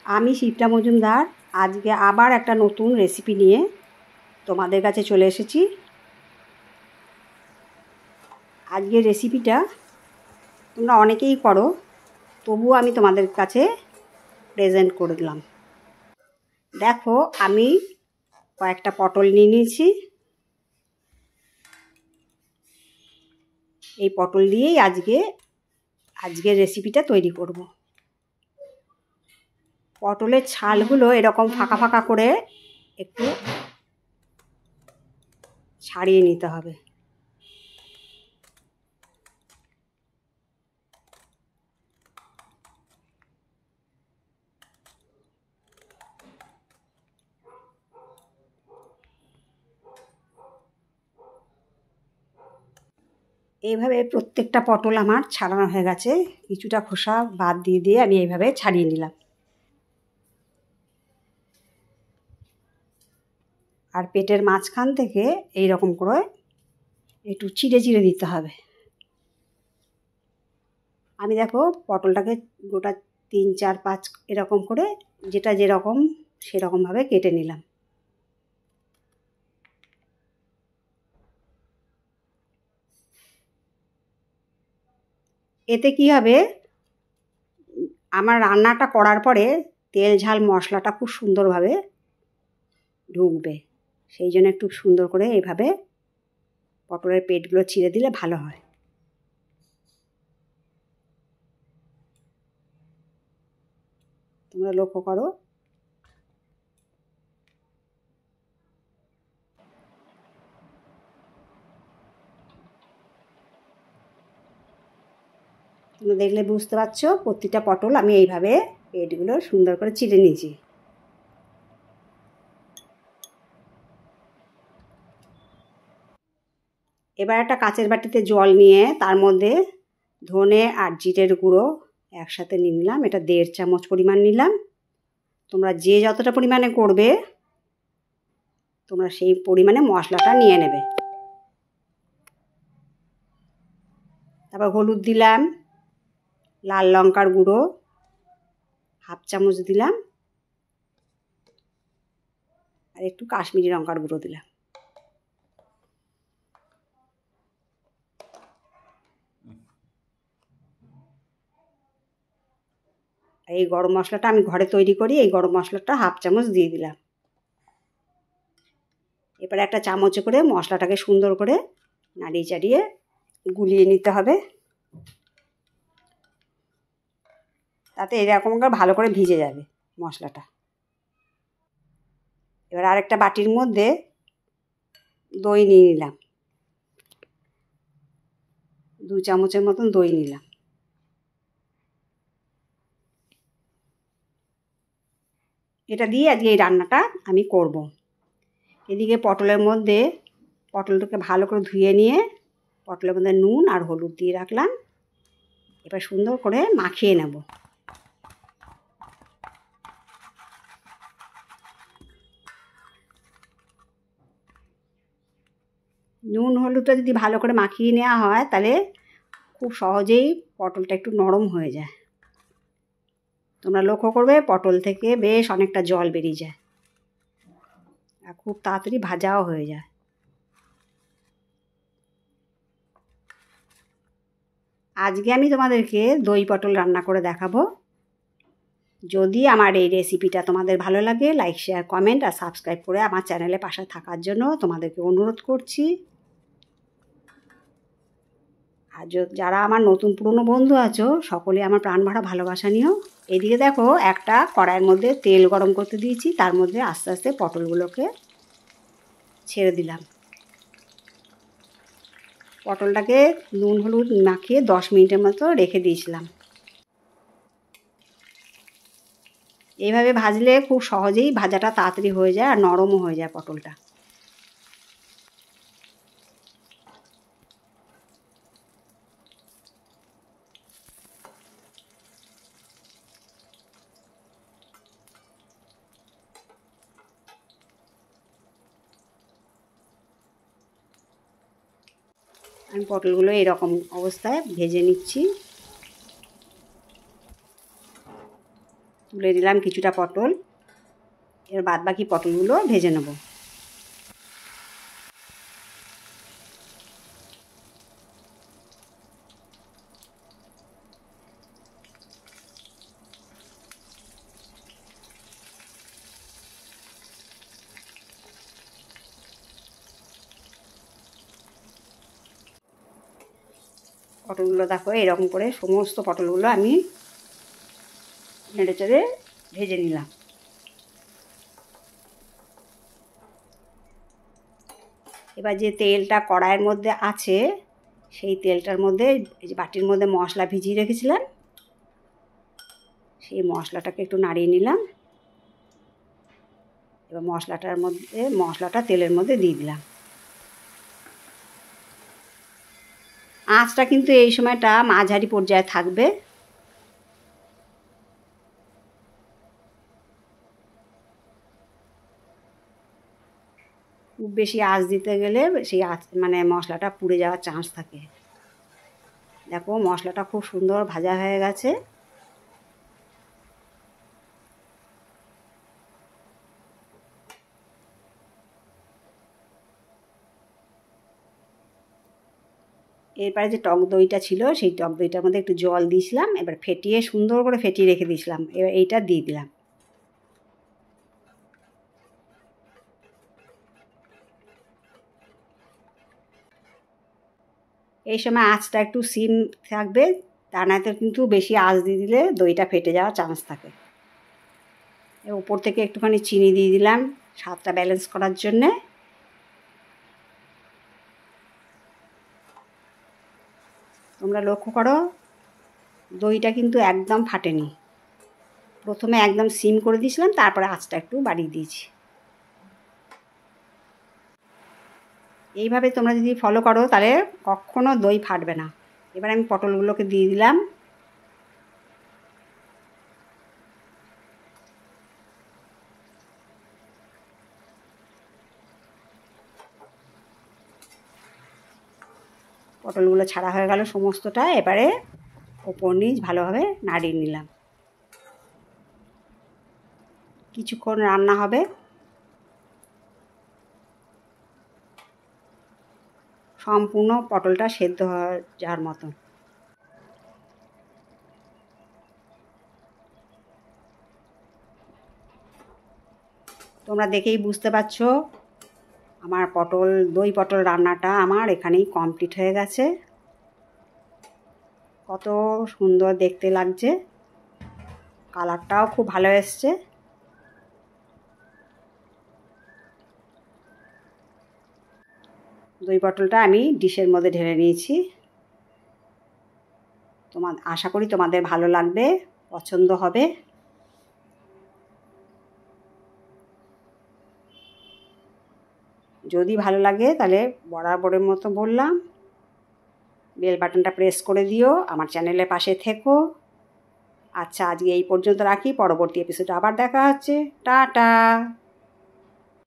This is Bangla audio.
আমি শিপ্রা মজুমদার আজকে আবার একটা নতুন রেসিপি নিয়ে তোমাদের কাছে চলে এসেছি। আজকের রেসিপিটা তোমরা অনেকেই করো, তবুও আমি তোমাদের কাছে প্রেজেন্ট করে দিলাম। দেখো, আমি কয়েকটা পটল নিয়ে নিয়েছি। এই পটল দিয়েই আজকের রেসিপিটা তৈরি করব। পটলের ছালগুলো এরকম ফাঁকা ফাঁকা করে একটু ছাড়িয়ে নিতে হবে। এইভাবে প্রত্যেকটা পটল আমার ছাড়ানো হয়ে গেছে। কিছুটা খোসা বাদ দিয়ে আমি এইভাবে ছাড়িয়ে নিলাম। আর পেটের মাঝখান থেকে এই রকম করে একটু চিড়ে চিড়ে দিতে হবে। আমি দেখো পটলটাকে গোটা 3, 4, 5 এরকম করে যেটা যেরকম সেরকমভাবে কেটে নিলাম। এতে কি হবে, আমার রান্নাটা করার পরে তেল ঝাল মশলাটা খুব সুন্দরভাবে ঢুকবে। সেই জন্য একটু সুন্দর করে এইভাবে পটলের পেটগুলো ছিঁড়ে দিলে ভালো হয়। তোমরা লক্ষ্য করো। তোমরা দেখলে বুঝতে পারছো, প্রতিটা পটল আমি এইভাবে পেটগুলো সুন্দর করে চিড়ে নিয়েছি। এবার একটা কাচের বাটিতে জল নিয়ে তার মধ্যে ধনে আর জিরের গুঁড়ো একসাথে নিয়ে নিলাম। এটা 1.5 চামচ পরিমাণ নিলাম। তোমরা যে যতটা পরিমাণে করবে তোমরা সেই পরিমাণে মশলাটা নিয়ে নেবে। তারপর হলুদ দিলাম, লাল লঙ্কার গুঁড়ো 1/2 চামচ দিলাম, আর একটু কাশ্মীরি লঙ্কার গুঁড়ো দিলাম। এই গরম মশলাটা আমি ঘরে তৈরি করি, এই গরম মশলাটা 1/2 চামচ দিয়ে দিলাম। এবারে একটা চামচে করে মশলাটাকে সুন্দর করে নাড়িয়ে চাড়িয়ে গুলিয়ে নিতে হবে। তাতে এরকম করে ভালো করে ভিজে যাবে মশলাটা। এবার আরেকটা বাটির মধ্যে দই নিয়ে নিলাম, 2 চামচের মতন দই নিলাম। এটা দিয়ে আজকে এই রান্নাটা আমি করব। এদিকে পটলটাকে ভালো করে ধুয়ে নিয়ে পটলের মধ্যে নুন আর হলুদ দিয়ে রাখলাম। এবার সুন্দর করে মাখিয়ে নেব। নুন হলুদটা যদি ভালো করে মাখিয়ে নেওয়া হয় তাহলে খুব সহজেই পটলটা একটু নরম হয়ে যায়। তোমরা লক্ষ্য করবে পটল থেকে বেশ অনেকটা জল বেরিয়ে যায় আর খুব তাড়াতাড়ি ভাজাও হয়ে যায়। আজকে আমি তোমাদেরকে দই পটল রান্না করে দেখাবো। যদি আমার এই রেসিপিটা তোমাদের ভালো লাগে, লাইক, শেয়ার, কমেন্ট আর সাবস্ক্রাইব করে আমার চ্যানেলে পাশে থাকার জন্য তোমাদেরকে অনুরোধ করছি। আর যারা আমার নতুন পুরনো বন্ধু আছো সকলে আমার প্রাণ ভরা ভালোবাসা নিও। এদিকে দেখো একটা কড়াইয়ের মধ্যে তেল গরম করতে দিয়েছি, তার মধ্যে আস্তে আস্তে পটলগুলোকে ছেড়ে দিলাম। পটলটাকে নুন হলুদ মাখিয়ে 10 মিনিটের মতো রেখে দিয়েছিলাম। এইভাবে ভাজলে খুব সহজেই ভাজাটা তাড়াতাড়ি হয়ে যায় আর নরমও হয়ে যায় পটলটা। আমি পটলগুলো এরকম অবস্থায় ভেজে নিচ্ছি। তুলে নিলাম কিছুটা পটল। এর বাদ বাকি পটলগুলো ভেজে নেব। পটলগুলো দেখো এরকম করে সমস্ত পটলগুলো আমি নেড়ে চেড়ে ভেজে নিলাম। এবার যে তেলটা কড়াইয়ের মধ্যে আছে সেই তেলটার মধ্যে এই যে বাটির মধ্যে মশলা ভিজিয়ে রেখেছিলাম সেই মশলাটাকে একটু নাড়িয়ে নিলাম। এবার মশলাটা তেলের মধ্যে দিয়ে দিলাম। আঁচটা কিন্তু এই সময়টা মাঝারি পর্যায়ে থাকবে। খুব বেশি আঁচ দিতে গেলে সেই আঁচ মশলাটা পুড়ে যাওয়ার চান্স থাকে। দেখো মশলাটা খুব সুন্দর ভাজা হয়ে গেছে। এরপরে যে টক দইটা ছিল সেই টক দইটার মধ্যে একটু জল দিয়েছিলাম, এবার ফেটিয়ে সুন্দর করে ফেটিয়ে রেখে দিয়েছিলাম, এবার এইটা দিয়ে দিলাম। এই সময় আঁচটা একটু সিম থাকবে, তা নয়তো কিন্তু বেশি আঁচ দিয়ে দিলে দইটা ফেটে যাওয়ার চান্স থাকে। উপর থেকে একটুখানি চিনি দিয়ে দিলাম স্বাদটা ব্যালেন্স করার জন্যে। তোমরা লক্ষ্য করো দইটা কিন্তু একদম ফাটেনি। প্রথমে একদম সিম করে দিয়েছিলাম, তারপরে আঁচটা একটু বাড়িয়ে দিয়েছি। এইভাবে তোমরা যদি ফলো করো তাহলে কখনো দই ফাটবে না। এবার আমি পটলগুলোকে দিয়ে দিলাম। পটলগুলো ছাড়া হয়ে গেল সমস্তটা। এবারে ওপর নিচ ভালোভাবে নাড়িয়ে নিলাম। কিছুক্ষণ রান্না হবে। সম্পূর্ণ পটলটা সেদ্ধ হয়ে যাওয়ার মতো। তোমরা দেখেই বুঝতে পারছো আমার দই পটল রান্নাটা আমার এখানেই কমপ্লিট হয়ে গেছে। কত সুন্দর দেখতে লাগছে, কালারটাও খুব ভালো এসছে। দই পটলটা আমি ডিশের মধ্যে ঢেলে নিয়েছি। আশা করি তোমাদের ভালো লাগবে, পছন্দ হবে। যদি ভালো লাগে তাহলে বরাবরের মতো বললাম বেল বাটনটা প্রেস করে দিও, আমার চ্যানেলের পাশে থেকো। আচ্ছা আজকে এই পর্যন্ত রাখি, পরবর্তী এপিসোডে আবার দেখা হচ্ছে। টাটা।